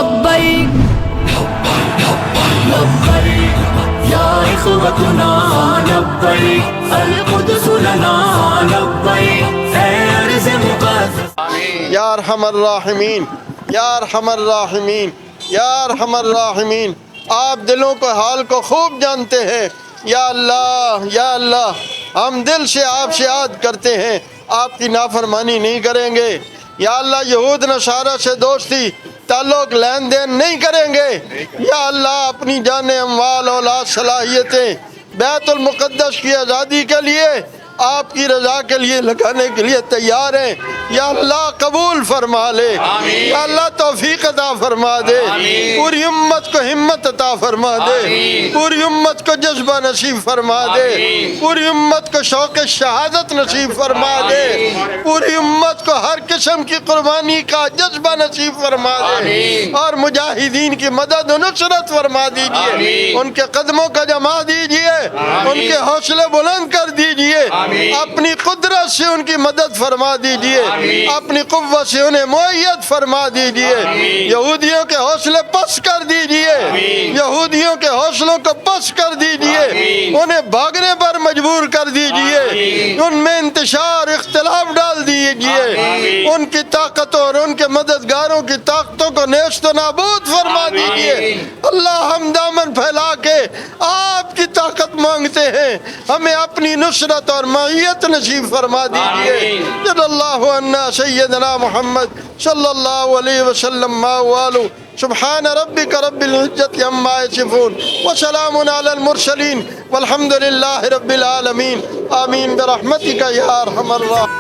لبیک لبیک یا اخوتنا لبیک القدس لنا لبیک اے ارض مقدس یا ارحم الراحمین یا ارحم الراحمین یا ارحم الراحمین، آپ دلوں کو حال کو خوب جانتے ہیں۔ یا اللہ ہم دل سے آپ سے عہد کرتے ہیں آپ کی نافرمانی نہیں کریں گے۔ یا اللہ یہود نصارہ سے دوستی تعلق لین دین نہیں کریں گے۔ یا اللہ اپنی جان اموال اولاد صلاحیتیں بیت المقدس کی آزادی کے لیے آپ کی رضا کے لیے لگانے کے لیے تیار ہیں۔ یا اللہ قبول فرما لے، یا اللہ توفیق عطا فرما دے، پوری امت کو ہمت عطا فرما دے، پوری امت کو جذبہ نصیب فرما دے، پوری امت کو شوق شہادت نصیب فرما دے، پوری امت کو ہر قسم کی قربانی کا جذبہ نصیب فرما دے، اور مجاہدین کی مدد و نصرت فرما دیجئے، ان کے قدموں کا جما دیجئے، ان کے حوصلے بلند کر دیجئے، اپنی قدرت سے ان کی مدد فرما دیجئے، اپنی قوت سے انہیں معید فرما دیجئے، یہودیوں کے حوصلے پس کر دیجئے، یہودیوں کے حوصلوں کو پس کر دیجئے، انہیں بھاگنے پر مجبور کر دیجئے، ان میں انتشار اختلاف ڈال دیجئے، ان کی طاقتوں اور ان کے مددگاروں کی طاقتوں کو نیست و نابود فرما دیجئے۔ اللہ ہم دامن پھیلا کے آپ کی طاقت مانگتے ہیں، ہمیں اپنی نصرت اور معیت نصیب فرما دیجئے۔ جل اللہ عنا سیدنا محمد صلی اللہ علیہ وسلم والو سبحان ربک رب العزت عما یصفون وسلام علی المرسلین والحمد للہ رب العالمین آمین برحمتک یا ارحم الراحمین۔